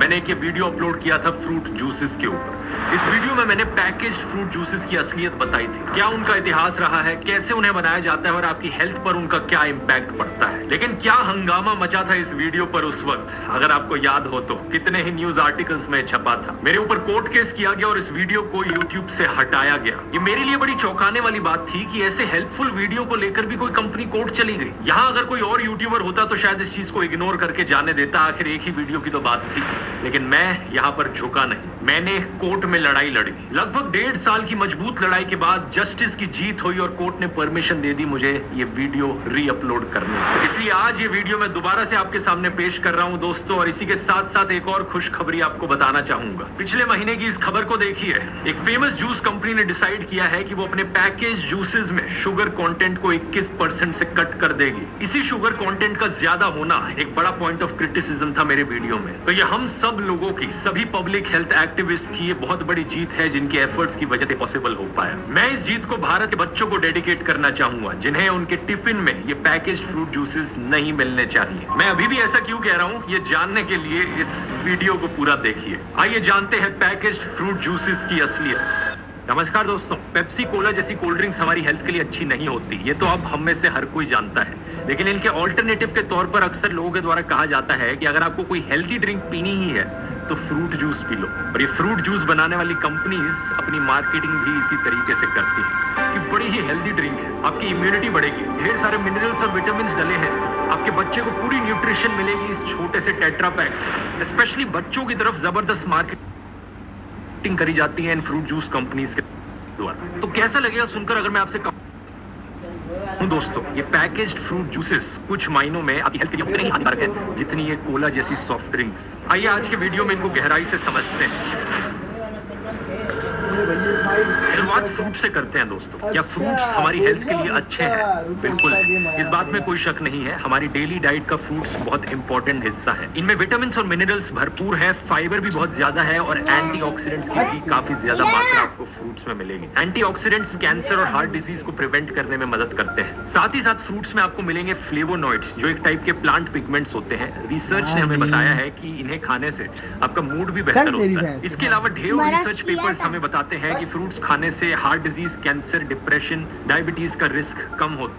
मैंने एक video upload किया था फ्रूट जूसेस के ऊपर। इस वीडियो में मैंने पैकेज्ड फ्रूट जूसेस की असलियत बताई थी, क्या उनका इतिहास रहा है, कैसे उन्हें बनाया जाता है और आपकी हेल्थ पर उनका क्या इम्पैक्ट पड़ता है। लेकिन क्या हंगामा मचा था इस वीडियो पर उस वक्त, अगर आपको याद हो तो कितने ही न्यूज आर्टिकल्स में छपा था। मेरे ऊपर कोर्ट केस किया गया और इस वीडियो को यूट्यूब से हटाया गया। ये मेरे लिए बड़ी चौंकाने वाली बात थी कि ऐसे हेल्पफुल वीडियो को लेकर भी कोई कंपनी कोर्ट चली गई। यहाँ अगर कोई और यूट्यूबर होता तो शायद इस चीज को इग्नोर करके जाने देता, आखिर एक ही वीडियो की तो बात थी। लेकिन मैं यहाँ पर झुका नहीं, मैंने कोर्ट में लड़ाई लड़ी। लगभग 1.5 साल की मजबूत लड़ाई के बाद जस्टिस की जीत हुई और कोर्ट ने परमिशन दे दी मुझे ये वीडियो री अपलोड करने की। इसलिए आज ये वीडियो मैं दोबारा से आपके सामने पेश कर रहा हूँ दोस्तों, और इसी के साथ साथ एक और खुशखबरी आपको बताना चाहूंगा। पिछले महीने की इस खबर को देखिए, एक फेमस जूस कंपनी ने डिसाइड किया है कि वो अपने पैकेज जूसेस में शुगर कंटेंट को 21% से कट कर देगी। इसी शुगर कंटेंट का ज्यादा होना एक बड़ा पॉइंट ऑफ क्रिटिसिज्म था मेरे वीडियो में। तो ये हम सब लोगों की, सभी पब्लिक हेल्थ एक्टिविस्ट की ये बहुत बड़ी जीत है जिनके एफर्ट्स की वजह से पॉसिबल हो पाया। मैं इस जीत को भारत के बच्चों को डेडिकेट करना चाहूंगा जिन्हें उनके टिफिन में ये पैकेज्ड फ्रूट जूसेस नहीं मिलने चाहिए। मैं अभी भी ऐसा क्यों कह रहा हूँ, ये जानने के लिए इस वीडियो को पूरा देखिए। आइए जानते हैं पैकेज्ड फ्रूट जूसेस की असलियत। नमस्कार दोस्तों, पेप्सी कोला जैसी कोल्ड ड्रिंक्स हमारी हेल्थ के लिए अच्छी नहीं होती, ये तो अब हम में से हर कोई जानता है। लेकिन इनके ऑल्टरनेटिव के तौर पर अक्सर लोगों के द्वारा कहा जाता है कि अगर आपको कोई हेल्दी ड्रिंक पीनी ही है तो फ्रूट जूस पी लो। और ये फ्रूट जूस बनाने वाली कंपनीज अपनी मार्केटिंग भी इसी तरीके से करती है कि बड़ी ही हेल्दी ड्रिंक है, आपकी इम्यूनिटी बढ़ेगी, ढेर सारे मिनरल्स और विटामिन डले हैं, आपके बच्चे को पूरी न्यूट्रिशन मिलेगी इस छोटे से टेट्रा पैक से। स्पेशली बच्चों की तरफ जबरदस्त मार्केटिंग करी जाती है इन फ्रूट जूस कंपनीज के द्वारा। तो कैसा लगेगा सुनकर अगर मैं आपसे दोस्तों, ये पैकेज्ड फ्रूट जूसेस कुछ मायनों में आपकी हेल्थ के लिए उतनी ही हानिकारक है जितनी ये कोला जैसी सॉफ्ट ड्रिंक्स। आइए आज के वीडियो में इनको गहराई से समझते हैं। शुरुआत फ्रूट से करते हैं दोस्तों। क्या फ्रूट्स हमारी हेल्थ के लिए अच्छे हैं? बिल्कुल है, इस बात में कोई शक नहीं है। हमारी डेली डाइट का फ्रूट्स बहुत इंपॉर्टेंट हिस्सा है। इनमें विटामिन और मिनरल्स भरपूर है, फाइबर भी बहुत ज्यादा है और एंटीऑक्सीडेंट्स की भी काफी ज्यादा मात्रा आपको फ्रूट्स में मिलेगी। एंटीऑक्सीडेंट्स कैंसर और हार्ट डिजीज को प्रिवेंट करने में मदद करते हैं। साथ ही साथ फ्रूट्स में आपको मिलेंगे फ्लेवोनॉइड्स, जो एक टाइप के प्लांट पिगमेंट्स होते हैं। रिसर्च ने हमें बताया है कि इन्हें खाने से आपका मूड भी बेहतर होता है। इसके अलावा ढेरों रिसर्च पेपर्स हमें बताते हैं कि फ्रूट्स खाने से heart disease, cancer, depression, diabetes का रिस्क कम होता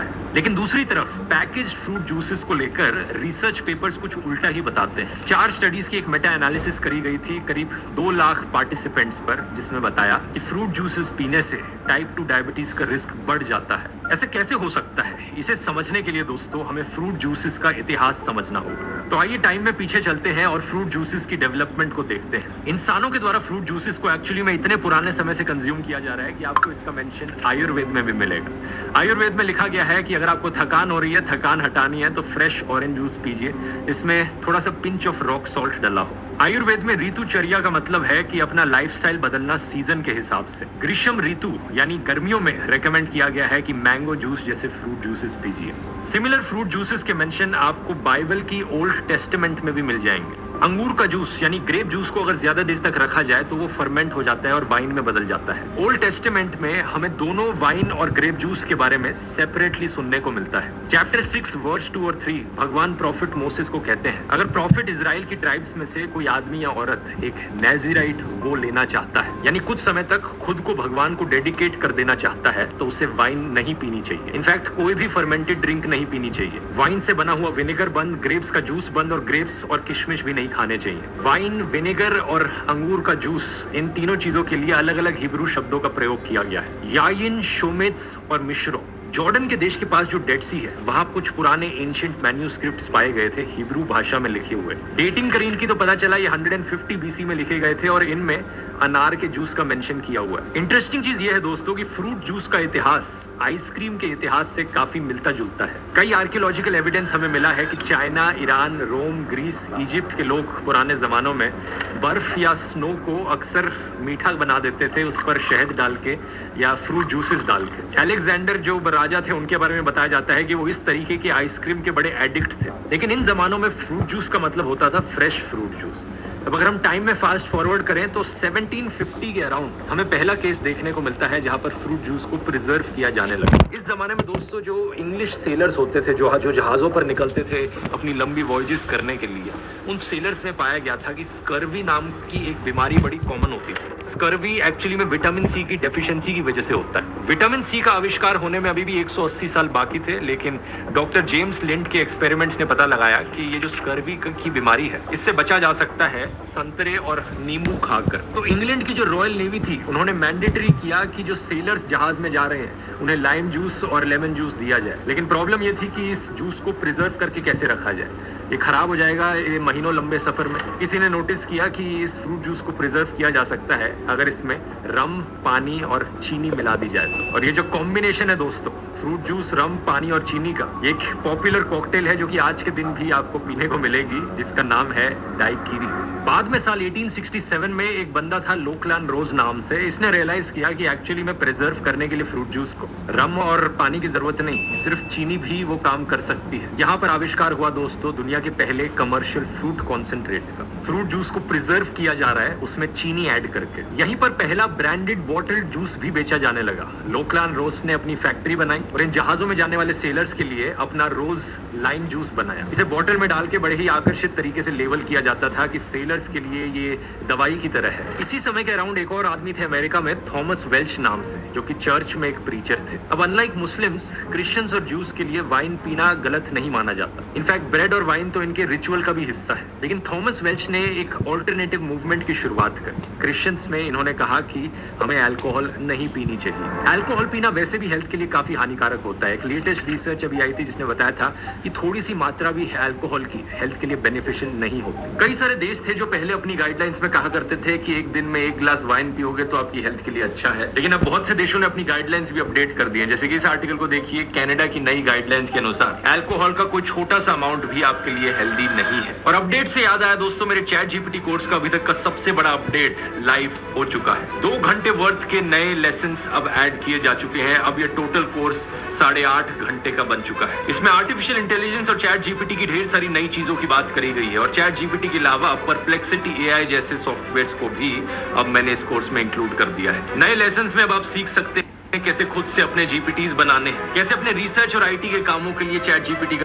है। लेकिन दूसरी तरफ पैकेज्ड फ्रूट जूसेस को लेकर रिसर्च पेपर्स कुछ उल्टा ही बताते हैं। 4 स्टडीज की एक मेटा एनालिसिस करी गई थी करीब 2 लाख पार्टिसिपेंट्स पर, जिसमें बताया कि फ्रूट जूसेस पीने से टाइप 2 डायबिटीज का रिस्क बढ़ जाता है। ऐसे कैसे हो सकता है? इसे समझने के लिए दोस्तों हमें फ्रूट जूसेस का इतिहास समझना होगा। तो आइए टाइम में पीछे चलते हैं और फ्रूट जूसेस की डेवलपमेंट को देखते हैं। इंसानों के द्वारा फ्रूट जूसेस को एक्चुअली में इतने पुराने समय से कंज्यूम किया जा रहा है कि आपको इसका मेंशन आयुर्वेद में भी मिलेगा। आयुर्वेद में लिखा गया है कि अगर आपको थकान हो रही है, थकान हटानी है, तो फ्रेश ऑरेंज जूस पीजिए, इसमें थोड़ा सा पिंच ऑफ रॉक सॉल्ट डला हो। आयुर्वेद में ऋतुचर्या का मतलब है कि अपना लाइफस्टाइल बदलना सीजन के हिसाब से। ग्रीष्म ऋतु यानी गर्मियों में रेकमेंड किया गया है कि मैंगो जूस जैसे फ्रूट जूसेस पीजिए। सिमिलर फ्रूट जूसेस के मेंशन आपको बाइबल की ओल्ड टेस्टामेंट में भी मिल जाएंगे। अंगूर का जूस यानी ग्रेप जूस को अगर ज्यादा देर तक रखा जाए तो वो फर्मेंट हो जाता है और वाइन में बदल जाता है। ओल्ड टेस्टामेंट में हमें दोनों वाइन और ग्रेप जूस के बारे में सेपरेटली सुनने को मिलता है। चैप्टर 6 वर्स 2 और 3 भगवान प्रॉफिट मोसेस को कहते हैं, अगर प्रॉफिट इजराइल की ट्राइब्स में से कोई आदमी या औरत एक नेज़िराइट वो लेना चाहता है, यानी कुछ समय तक खुद को भगवान को डेडिकेट कर देना चाहता है, तो उसे वाइन नहीं पीनी चाहिए। इनफैक्ट कोई भी फर्मेंटेड ड्रिंक नहीं पीनी चाहिए। वाइन से बना हुआ विनेगर बंद, ग्रेप्स का जूस बंद और ग्रेप्स और किशमिश भी नहीं खाने चाहिए। वाइन, विनेगर और अंगूर का जूस, इन तीनों चीजों के लिए अलग अलग हिब्रू शब्दों का प्रयोग किया गया है, याइन, शोमेत्स और मिश्रो। जॉर्डन के देश के पास जो डेड सी है, वहां कुछ पुराने एंशिएंट मैन्यूस्क्रिप्ट्स पाए गए थे हिब्रू भाषा में लिखे हुए। डेटिंग करी इनकी तो पता चला ये 150 BC में लिखे गए थे और इनमें अनार के जूस का मेंशन किया हुआ है। इंटरेस्टिंग चीज ये है दोस्तों कि फ्रूट जूस का इतिहास आइसक्रीम के इतिहास से काफी मिलता जुलता है। कई आर्कियोलॉजिकल एविडेंस हमें मिला है कि चाइना, ईरान, रोम, ग्रीस, इजिप्ट के लोग पुराने जमानों में बर्फ या स्नो को अक्सर मीठा बना देते थे, उस पर शहद डाल के या फ्रूट जूसेस डाल के। अलेक्जेंडर जो राजा थे, उनके बारे में बताया जाता है कि वो इस तरीके के आइसक्रीम के बड़े एडिक्ट थे। लेकिन इन जमानों में फ्रूट जूस का मतलब होता था फ्रेश फ्रूट जूस। अब अगर हम टाइम में फास्ट फॉरवर्ड करें तो 1750 के अराउंड हमें पहला केस देखने को मिलता है जहां पर फ्रूट जूस को प्रिजर्व किया जाने लगा। इस जमाने में दोस्तों जो इंग्लिश सेलर्स होते थे, जो जहाजों पर निकलते थे अपनी लंबी वॉयजेस करने के लिए, उन सेलर्स में पाया गया था कि स्कर्वी नाम की एक बीमारी बड़ी कॉमन होती थी। स्कर्वी एक्चुअली में विटामिन सी की डेफिशिएंसी की वजह से होता है। विटामिन सी का आविष्कार होने में अभी भी 180 साल बाकी थे, लेकिन डॉक्टर जेम्स लिंड के एक्सपेरिमेंट्स ने पता लगाया कि ये जो स्कर्वी की बीमारी है, इससे बचा जा सकता है संतरे और नींबू खाकर। तो इंग्लैंड की जो रॉयल नेवी थी, उन्होंने मैंडेटरी किया कि जो सेलर्स जहाज में जा रहे हैं उन्हें लाइम जूस और लेमन जूस दिया जाए। लेकिन प्रॉब्लम ये थी कि इस जूस को प्रिजर्व करके कैसे रखा जाए, ये खराब हो जाएगा ये महीनों लंबे सफर में। किसी ने नोटिस किया कि इस फ्रूट जूस को प्रिजर्व किया जा सकता है अगर इसमें रम, पानी और चीनी मिला दी जाए तो। और ये जो कॉम्बिनेशन है दोस्तों, फ्रूट जूस, रम, पानी और चीनी का, एक पॉपुलर कॉकटेल है जो कि आज के दिन भी आपको पीने को मिलेगी, जिसका नाम है डाइकिरी। बाद में साल 1867 में एक बंदा था लोकलान रोज नाम से, इसने रियलाइज किया कि एक्चुअली में प्रिजर्व करने के लिए फ्रूट जूस को रम और पानी की जरूरत नहीं, सिर्फ चीनी भी वो काम कर सकती है। यहाँ पर आविष्कार हुआ दोस्तों दुनिया के पहले कमर्शियल फ्रूट कॉन्सेंट्रेट का। फ्रूट जूस को प्रिजर्व किया जा रहा है उसमें चीनी ऐड करके। यहीं पर पहला ब्रांडेड बॉटल्ड जूस भी बेचा जाने लगा। लोकलान रोज ने अपनी फैक्ट्री बनाई और इन जहाजों में जाने वाले सेलर्स के लिए अपना रोज लाइम जूस बनाया। इसे बॉटल में डाल के बड़े ही आकर्षित तरीके से लेबल किया जाता था कि सेलर्स के लिए ये दवाई की तरह है। इसी समय के अराउंड एक और आदमी थे अमेरिका में, थॉमस वेल्च नाम से, जो कि चर्च में एक प्रीचर थे। अब अनलाइक मुस्लिम्स, क्रिश्चियंस और जूस के लिए वाइन पीना गलत नहीं माना जाता। इनफैक्ट ब्रेड और वाइन तो इनके रिचुअल का भी हिस्सा है। लेकिन थॉमस वेल्च ने एक ऑल्टरनेटिव मूवमेंट की शुरुआत करी। क्रिश्चियंस में इन्होंने कहा कि हमें अल्कोहल नहीं पीनी चाहिए। अल्कोहल पीना वैसे भी हेल्थ के लिए काफी हानिकारक होता है। एक लेटेस्ट रिसर्च अभी आई थी जिसने बताया था कि थोड़ी सी मात्रा भी अल्कोहल की हेल्थ के लिए बेनिफिशियल नहीं होती। कई सारे देश थे जो पहले अपनी गाइडलाइंस में कहा करते थे कि एक दिन में 1 ग्लास वाइन पियोगे तो आपकी हेल्थ के लिए अच्छा है, लेकिन अब बहुत से देशों ने अपनी गाइडलाइंस भी अपडेट कर दी है। जैसे कि इस आर्टिकल को देखिए, कनाडा की नई गाइडलाइंस के अनुसार अल्कोहल का कोई छोटा सा अमाउंट भी आपके लिए हेल्दी नहीं है। और अपडेट से याद आया दोस्तों, मेरे चैट जीपीटी कोर्स का अभी तक का सबसे बड़ा अपडेट लाइव हो चुका है। 2 घंटे वर्थ के नए लेसन्स अब ऐड किए जा चुके हैं। अब ये टोटल कोर्स 8.5 घंटे का बन चुका है। इसमें आर्टिफिशियल इंटेलिजेंस और चैट जीपीटी की ढेर सारी नई चीजों की बात करी गई है। और चैट जीपीटी के अलावा परप्लेक्सिटी एआई जैसे सॉफ्टवेयर्स को भी अब मैंने इस कोर्स में इंक्लूड कर दिया है। नए लेसन्स में अब आप सीख सकते हैं कैसे खुद से अपने जीपीटीज बनाने, कैसे अपने रिसर्च और आईटी के कामों के लिए चैट जीपीटी का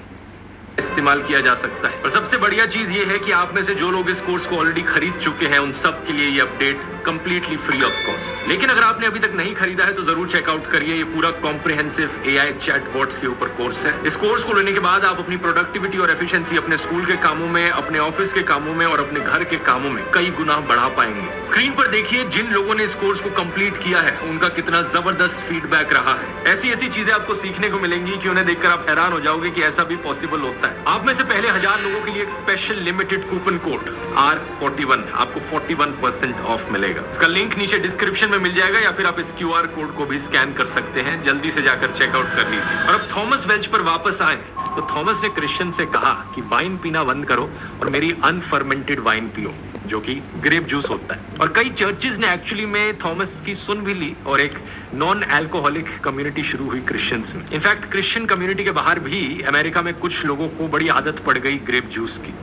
इस्तेमाल किया जा सकता है। और सबसे बढ़िया चीज ये है कि आप में से जो लोग इस कोर्स को ऑलरेडी खरीद चुके हैं उन सब के लिए ये update completely free of cost. लेकिन अगर आपने अभी तक नहीं खरीदा है तो जरूर चेकआउट करिए। ये पूरा कॉम्प्रिहेंसिव एआई चैटबॉट्स के ऊपर कोर्स है। इस कोर्स को लेने के बाद आप अपनी प्रोडक्टिविटी और एफिशिएंसी अपने स्कूल के कामों में, अपने ऑफिस के कामों में और अपने घर के कामों में कई गुना बढ़ा पाएंगे। स्क्रीन पर देखिए जिन लोगों ने इस कोर्स को कंप्लीट किया है उनका कितना जबरदस्त फीडबैक रहा है। ऐसी ऐसी चीजें आपको सीखने को मिलेंगी कि उन्हें देखकर आप हैरान हो जाओगे कि ऐसा भी पॉसिबल होता है। आप में से पहले 1000 लोगों के लिए एक special limited coupon code R41 आपको 41% ऑफ मिलेगा। इसका लिंक नीचे डिस्क्रिप्शन में मिल जाएगा या फिर आप इस QR कोड को भी स्कैन कर सकते हैं। जल्दी से जाकर चेकआउट कर लीजिए। और अब थॉमस वेल्च पर वापस आए तो थॉमस ने क्रिश्चियन से कहा कि वाइन पीना बंद करो और मेरी अनफर्मेंटेड वाइन पियो, जो कि ग्रेप जूस होता है। और कई चर्चेज ने एक्चुअली में थॉमस की सुन भी ली और एक नॉन अल्कोहलिक कम्युनिटी शुरू हुई क्रिश्चियंस में। इनफैक्ट क्रिश्चियन कम्युनिटी के बाहर भी अमेरिका में कुछ लोगों को बड़ी आदत पड़ गई ग्रेप जूस की।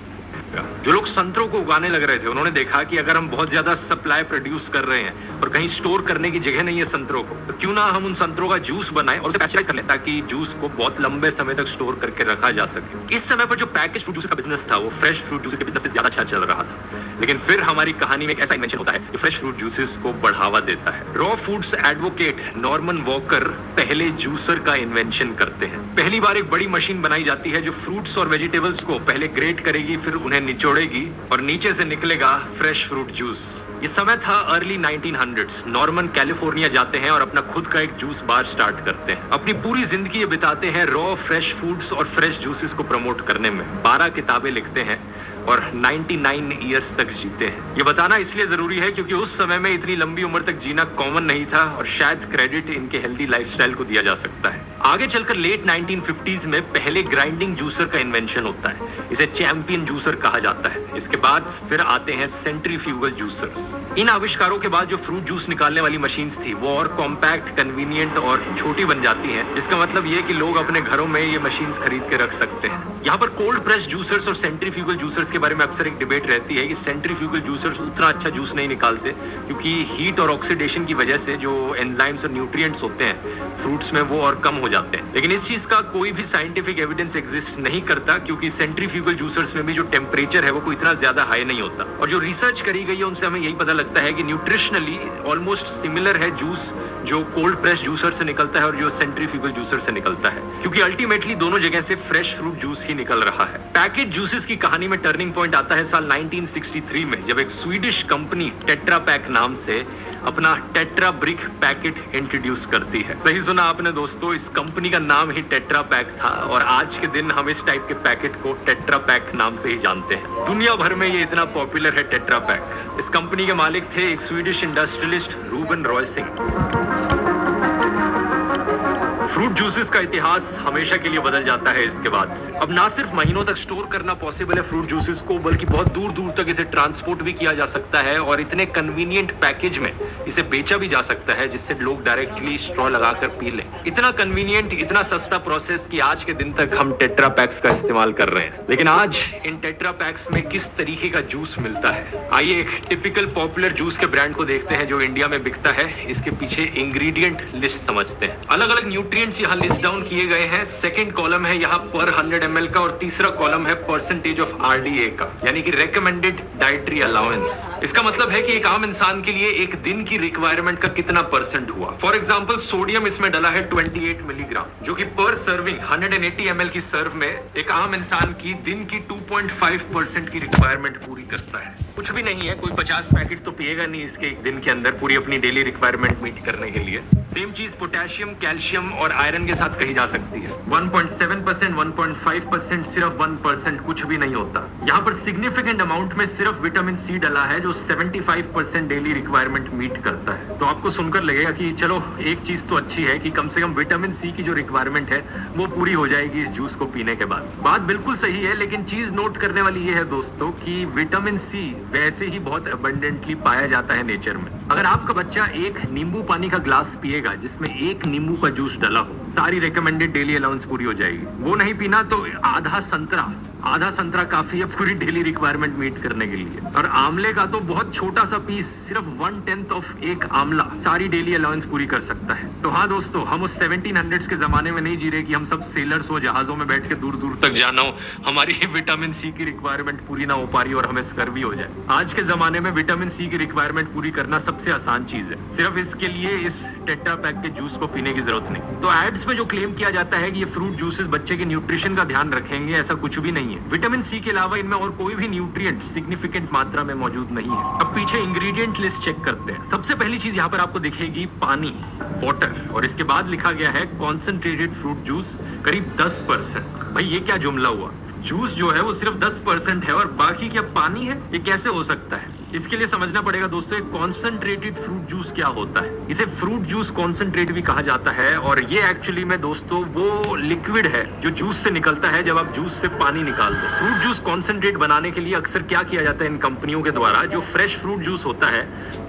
जो लोग संतरों को उगाने लग रहे थे उन्होंने देखा कि अगर हम बहुत ज्यादा सप्लाई प्रोड्यूस कर रहे हैं और कहीं स्टोर करने की जगह नहीं है संतरों को, तो क्यों ना हम उन संतरों का जूस बनाएं और उसे पैस्चराइज कर लें ताकि जूस को बहुत लंबे समय तक स्टोर करके रखा जा सके। इस समय पर जो पैकेज फ्रूट जूस का बिजनेस था वो फ्रेश फ्रूट जूस के बिजनेस से ज्यादा अच्छा चल रहा था। लेकिन फिर हमारी कहानी में एक ऐसा इन्वेंशन होता है जो फ्रेश फ्रूट जूसेस को बढ़ावा देता है। Raw foods advocate Norman walker पहले जूसर का इन्वेंशन करते हैं। पहली बार एक बड़ी मशीन बनाई जाती है जो फ्रूट्स और वेजिटेबल्स को पहले ग्रेट करेगी, फिर उन्हें निचोड़ेगी और नीचे से निकलेगा फ्रेश फ्रूट जूस। ये समय था अर्ली 1900s। नॉर्मन कैलिफोर्निया जाते हैं और अपना खुद का एक जूस बार स्टार्ट करते हैं। अपनी पूरी जिंदगी ये बिताते हैं रॉ फ्रेश फूड्स और फ्रेश जूसेस को प्रमोट करने में। 12 किताबें लिखते हैं और 99 ईयर्स तक जीते हैं। ये बताना इसलिए जरूरी है क्योंकि उस समय में इतनी लंबी उम्र तक जीना कॉमन नहीं था और शायद क्रेडिट इनके हेल्दी लाइफस्टाइल को दिया जा सकता है। आगे चलकर लेट 1950s में पहले ग्राइंडिंग जूसर का इन्वेंशन होता है। इसे चैंपियन जूसर कहा जाता है। इसके बाद फिर आते हैं सेंट्रीफ्यूगल जूसर्स। इन आविष्कारों के बाद जो फ्रूट जूस निकालने वाली मशीन्स थी वो और कॉम्पैक्ट, कन्वीनियंट और छोटी बन जाती हैं, जिसका मतलब ये कि लोग अपने घरों में ये मशीन्स खरीद के रख सकते हैं। यहाँ पर कोल्ड प्रेस जूसर्स और सेंट्रीफ्यूगल जूसर्स के बारे में अक्सर एक डिबेट रहती है कि सेंट्रीफ्यूगल जूसर्स उतना अच्छा जूस नहीं निकालते क्योंकि हीट और ऑक्सीडेशन की वजह से जो एंजाइम्स और न्यूट्रिएंट्स होते हैं फ्रूट्स में वो और कम हो जाते हैं। लेकिन इस चीज का कोई भी साइंटिफिक एविडेंस एग्जिस्ट नहीं करता, क्योंकि सेंट्रीफ्यूगल जूसर्स में भी जो टेम्परेचर है वो कोई इतना ज्यादा हाई नहीं होता। और जो रिसर्च करी गई है उनसे हमें यही पता लगता है कि न्यूट्रिशनली ऑलमोस्ट सिमिलर है जूस जो कोल्ड प्रेस जूसर से निकलता है और जो सेंट्रीफ्यूगल जूसर से निकलता है, क्योंकि अल्टीमेटली दोनों जगह से फ्रेश फ्रूट जूस ही निकल रहा है। पैकेट जूसेस की कहानी में टर्निंग पॉइंट आता है साल 1963 में, जब एक स्वीडिश कंपनी टेट्रा पैक नाम से अपना टेट्रा ब्रिक पैकेट इंट्रोड्यूस करती है। सही सुना आपने दोस्तों, इस कंपनी का नाम ही टेट्रा पैक था और आज के दिन हम इस टाइप के पैकेट को टेट्रा पैक नाम से ही जानते हैं। दुनिया भर में ये इतना पॉपुलर है टेट्रा पैक। इस कंपनी के मालिक थे एक Swedish industrialist Ruben Rausing. Fruit juices का इतिहास हमेशा के लिए बदल जाता है इसके बाद से। अब ना सिर्फ महीनों तक स्टोर करना पॉसिबल है फ्रूट जूसेस को, बल्कि बहुत दूर दूर तक इसे ट्रांसपोर्ट भी किया जा सकता है और इतने कन्वीनियंट पैकेज में इसे बेचा भी जा सकता है जिससे लोग डायरेक्टली स्ट्रॉ लगाकर पी लें। इतना कन्वीनियंट, इतना सस्ता प्रोसेस कि आज के दिन तक हम टेट्रा पैक्स का इस्तेमाल कर रहे हैं। लेकिन आज इन टेट्रा पैक्स में किस तरीके का जूस मिलता है, आइए एक टिपिकल पॉपुलर जूस के ब्रांड को देखते हैं जो इंडिया में बिकता है। इसके पीछे इंग्रेडिएंट लिस्ट समझते हैं। अलग अलग न्यूट्रिएंट्स यहाँ लिस्ट डाउन किए गए हैं। सेकंड कॉलम है यहाँ पर 100 ml का और तीसरा कॉलम है परसेंटेज ऑफ RDA का, यानी कि रेकमेंडेड डाइटरी अलाउंस। इसका मतलब है कि एक आम इंसान के लिए एक दिन की रिक्वायरमेंट का कितना परसेंट हुआ। फॉर एग्जांपल सोडियम इसमें डला है 28 मिलीग्राम, जो कि पर सर्विंग 180 ml की सर्व में एक आम इंसान की दिन की 2.5% की रिक्वायरमेंट पूरी करता है। कुछ भी नहीं है, कोई 50 पैकेट तो पिएगा नहीं इसके एक दिन के अंदर पूरी अपनी डेली रिक्वायरमेंट मीट करने के लिए। सेम चीज पोटेशियम, कैल्शियम और आयरन के साथ कही जा सकती है। 1.7%, 1.5%, सिर्फ 1% कुछ भी नहीं होता। यहाँ पर सिग्निफिकेंट अमाउंट में सिर्फ विटामिन सी डला है जो 75% डेली रिक्वायरमेंट मीट करता है। तो आपको सुनकर लगेगा कि चलो एक चीज तो अच्छी है कि कम से कम विटामिन सी की जो रिक्वायरमेंट है वो पूरी हो जाएगी इस जूस को पीने के बाद। बात बिल्कुल सही है, लेकिन चीज नोट करने वाली ये है दोस्तों कि विटामिन सी वैसे ही बहुत अबंडेंटली पाया जाता है नेचर में। अगर आपका बच्चा एक नींबू पानी का ग्लास पिएगा जिसमें एक नींबू का जूस डला हो, सारी रिकमेंडेड डेली अलाउंस पूरी हो जाएगी। वो नहीं पीना तो आधा संतरा काफी है पूरी डेली रिक्वायरमेंट मीट करने के लिए। और आंवले का तो बहुत छोटा सा पीस, सिर्फ 1/10 ऑफ एक आंवला सारी डेली अलाउंस पूरी कर सकता है। तो हाँ दोस्तों, हम उस 1700s के जमाने में नहीं जी रहे कि हम सब सेलर्स हो, जहाजों में बैठ के दूर दूर तक जाना हो, हमारी विटामिन सी की रिक्वायरमेंट पूरी ना हो पा रही और हमें स्कर्वी हो जाए। आज के जमाने में विटामिन सी की रिक्वायरमेंट पूरी करना सबसे आसान चीज है। सिर्फ इसके लिए इस टेट्रा पैक के जूस को पीने की जरूरत नहीं। तो एड्स में जो क्लेम किया जाता है कि ये फ्रूट जूसेस बच्चे के न्यूट्रिशन का ध्यान रखेंगे, ऐसा कुछ भी नहीं है। विटामिन सी के अलावा इनमें और कोई भी न्यूट्रिएंट सिग्निफिकेंट मात्रा में मौजूद नहीं है। अब पीछे इंग्रेडिएंट लिस्ट चेक करते हैं। सबसे पहली चीज यहाँ पर आपको दिखेगी पानी, वाटर, और इसके बाद लिखा गया है कॉन्सेंट्रेटेड फ्रूट जूस करीब 10%। भाई ये क्या जुमला हुआ? जूस जो है वो सिर्फ 10% है और बाकी क्या पानी है? ये कैसे हो सकता है? इसके लिए समझना पड़ेगा दोस्तों एक कॉन्सेंट्रेटेड फ्रूट जूस क्या होता है। इसे फ्रूट जूस कॉन्सेंट्रेट भी कहा जाता है और ये एक्चुअली में दोस्तों वो लिक्विड है जो जूस से निकलता है जब आप जूस से पानी निकाल दो। फ्रूट जूस कॉन्सेंट्रेट बनाने के लिए अक्सर क्या किया जाता है इन कंपनियों के द्वारा, जो फ्रेश फ्रूट जूस होता है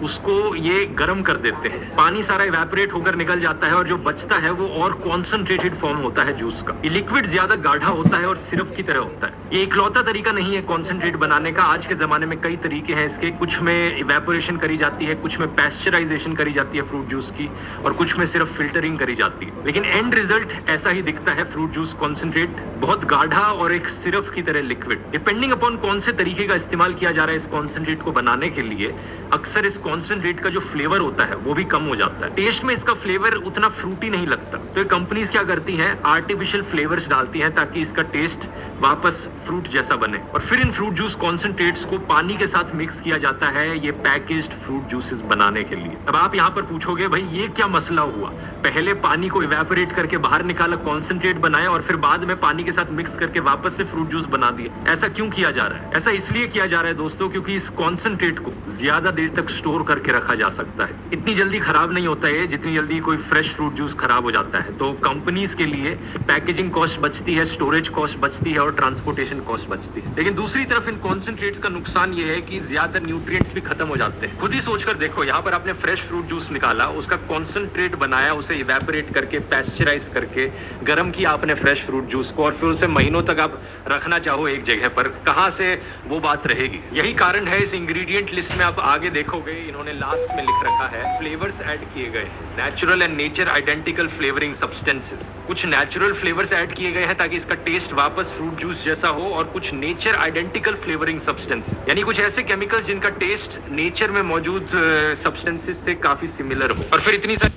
उसको ये गर्म कर देते हैं, पानी सारा इवेपोरेट होकर निकल जाता है और जो बचता है वो और कॉन्सेंट्रेटेड फॉर्म होता है जूस का। ये लिक्विड ज्यादा गाढ़ा होता है और सिरप की तरह होता है। ये इकलौता तरीका नहीं है कॉन्सेंट्रेट बनाने का। आज के जमाने में कई तरीके हैं इसके, कुछ में इवेपोरेशन करी जाती है, कुछ में पैस्चराइजेशन करी जाती है फ्रूट जूस की, और कुछ में सिर्फ फिल्टरिंग करी जाती है। लेकिन एंड रिजल्ट ऐसा ही दिखता है फ्रूट जूस कॉन्सेंट्रेट, बहुत गाढ़ा और एक सिरप की तरह लिक्विड। डिपेंडिंग अपॉन कौन से तरीके का इस्तेमाल किया जा रहा है इस कॉन्सेंट्रेट को बनाने के लिए, अक्सर इस कॉन्सेंट्रेट का जो फ्लेवर होता है वो भी कम हो जाता है। टेस्ट में इसका फ्लेवर उतना फ्रूटी नहीं लगता। तो ये कंपनीज क्या करती हैं, आर्टिफिशियल फ्लेवर्स डालती हैं ताकि इसका टेस्ट वापस फ्रूट जैसा बने। और फिर इन फ्रूट जूस कॉन्सेंट्रेट्स को पानी के साथ मिक्स किया जाता है ये पैकेज्ड फ्रूट जूसेस बनाने के लिए। अब आप यहाँ पर पूछोगे भाई ये क्या मसला हुआ, पहले पानी को इवेपोरेट करके बाहर निकाला, कॉन्सेंट्रेट बनाया और फिर बाद में पानी के साथ मिक्स करके वापस से फ्रूट जूस बना दिया। ऐसा क्यों किया जा रहा है? ऐसा इसलिए किया जा रहा है दोस्तों क्योंकि इस कॉन्सेंट्रेट को ज्यादा देर तक स्टोर करके रखा जा सकता है। इतनी जल्दी खराब नहीं होता है जितनी जल्दी कोई फ्रेश फ्रूट जूस खराब हो जाता है। तो कंपनीज के लिए पैकेजिंग कॉस्ट बचती है, स्टोरेज कॉस्ट बचती है और ट्रांसपोर्टेशन फॉर्मुलेशन कॉस्ट बचती है। लेकिन दूसरी तरफ इन कॉन्सेंट्रेट्स का नुकसान ये है कि ज्यादातर न्यूट्रिएंट्स भी खत्म हो जाते हैं। खुद ही सोचकर देखो, यहाँ पर आपने फ्रेश फ्रूट जूस निकाला, उसका कॉन्सेंट्रेट बनाया, उसे इवेपोरेट करके पैस्चराइज करके गर्म किया आपने फ्रेश फ्रूट जूस को, और फिर उसे महीनों तक आप रखना चाहो एक जगह पर, कहाँ से वो बात रहेगी। यही कारण है इस इंग्रेडिएंट लिस्ट में आप आगे देखोगे इन्होंने लास्ट में लिख रखा है फ्लेवर्स ऐड किए गए हैं, natural and nature identical flavouring substances. कुछ नेचुरल फ्लेवर्स ऐड किए गए हैं ताकि इसका टेस्ट वापस फ्रूट जूस जैसा हो, और कुछ नेचर आइडेंटिकल फ्लेवरिंग सब्सटेंसेस यानी कुछ ऐसे केमिकल्स जिनका टेस्ट नेचर में मौजूद सब्सटेंसेस से काफी सिमिलर हो। और फिर इतनी सारी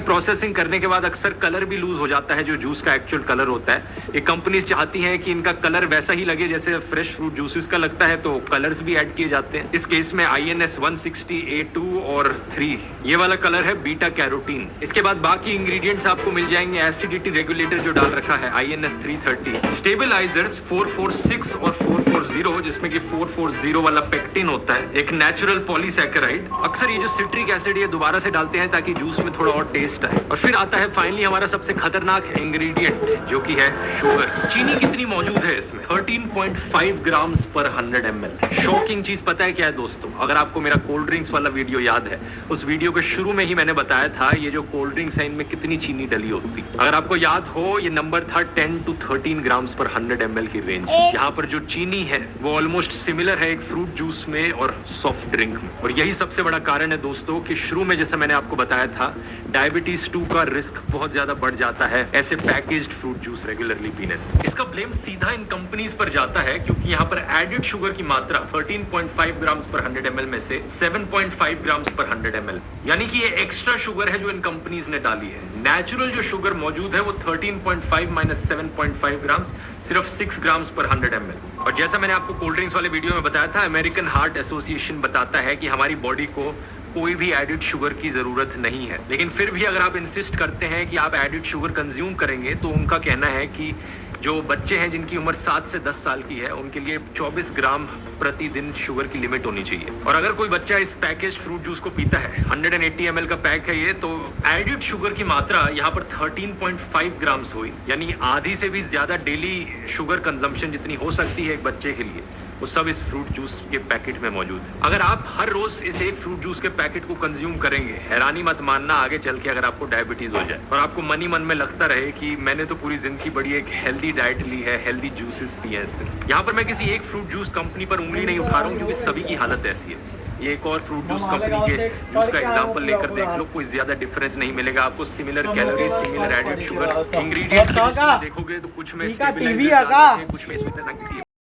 प्रोसेसिंग करने के बाद अक्सर कलर भी लूज हो जाता है, जो जूस का एक्चुअल कलर होता है। ये कंपनीज चाहती हैं कि इनका कलर वैसा ही लगे जैसे फ्रेश फ्रूट जूसेस का लगता है, तो कलर्स भी ऐड किए जाते हैं। इस केस में INS 160 A2 और 3 ये वाला कलर है बीटा कैरोटीन। इसके बाद बाकी इंग्रेडिएंट्स आपको मिल जाएंगे। एसिडिटी रेगुलेटर जो डाल रखा है INS 330, स्टेबलाइजर्स 446 और 440, जिसमें कि 440 वाला पेक्टिन होता है, एक नेचुरल पॉलीसैकेराइड। अक्सर ये जो सिट्रिक एसिड ये दोबारा से डालते हैं ताकि जूस में थोड़ा और टेस्ट आए। और फिर आता है फाइनली हमारा सबसे खतरनाक इंग्रेडिएंट, जो कि है शुगर। चीनी कितनी मौजूद है इसमें? 13.5 ग्राम्स पर 100 ml। शॉकिंग चीज पता है क्या है दोस्तों? अगर आपको मेरा कोल्ड ड्रिंक्स वाला वीडियो याद है, उस वीडियो के शुरू में ही मैंने बताया था ये जो कोल्ड ड्रिंक्स है इनमें कितनी चीनी डली होती। अगर आपको याद हो, ये नंबर था 10 to 13 ग्राम्स पर 100 ml की रेंज। यहाँ पर जो चीनी है वो ऑलमोस्ट सिमिलर है एक फ्रूट जूस में और सॉफ्ट ड्रिंक में। और यही सबसे बड़ा कारण है दोस्तों कि शुरू में जैसा मैंने आपको बताया था, डायबिटीज 2 का रिस्क बहुत ज्यादा बढ़ जाता है ऐसे पैकेज्ड फ्रूट जूस रेगुलरली पीने से। इसका ब्लेम सीधा इन कंपनीज पर जाता है, क्योंकि यहाँ पर एडेड शुगर की मात्रा 13.5 ग्राम्स पर 100 ml में से 7.5 ग्राम्स पर 100 ml, यानी कि ये एक्स्ट्रा शुगर है जो इन कंपनीज ने डाली है। नेचुरल जो शुगर मौजूद है वो 13.5 माइनस 7.5 ग्राम्स, सिर्फ 6 ग्राम्स पर 100 ml। और जैसा मैंने आपको कोल्ड ड्रिंक्स वाले वीडियो में बताया था, अमेरिकन हार्ट एसोसिएशन बताता है कि हमारी बॉडी को कोई भी एडिड शुगर की जरूरत नहीं है। लेकिन फिर भी अगर आप इंसिस्ट करते हैं कि आप एडिड शुगर कंज्यूम करेंगे, तो उनका कहना है कि जो बच्चे हैं जिनकी उम्र 7 से 10 साल की है, उनके लिए 24 ग्राम प्रतिदिन शुगर की लिमिट होनी चाहिए। और अगर कोई बच्चा इस पैकेज फ्रूट जूस को पीता है, 180 ml का पैक है ये, तो एडिड शुगर की मात्रा यहाँ पर 13.5 ग्राम्स हुई, यानी आधी से भी ज्यादा डेली शुगर कंजम्पशन जितनी हो सकती है एक बच्चे के लिए, वो सब इस फ्रूट जूस के पैकेट में मौजूद है। अगर आप हर रोज इस एक फ्रूट जूस के पैकेट को कंज्यूम करेंगे, हैरानी मत मानना आगे चल के अगर आपको डायबिटीज हो जाए और आपको मन ही मन में लगता रहे कि मैंने तो पूरी जिंदगी बड़ी एक हेल्दी डाइट ली है, हेल्दी जूसेस पिए हैं। यहाँ पर मैं किसी एक फ्रूट जूस कंपनी पर उंगली नहीं उठा रहा हूँ, क्योंकि सभी की हालत ऐसी है। ये एक और फ्रूट जूस कंपनी के जूस का एग्जांपल लेकर देख लो, कोई ज्यादा डिफरेंस नहीं मिलेगा आपको। Similar calories, similar added sugar, ingredient की लिस्ट में देखोगे तो कुछ में स्टेबलाइजर्स डाल रखे हैं, कुछ में स्वीटनर 960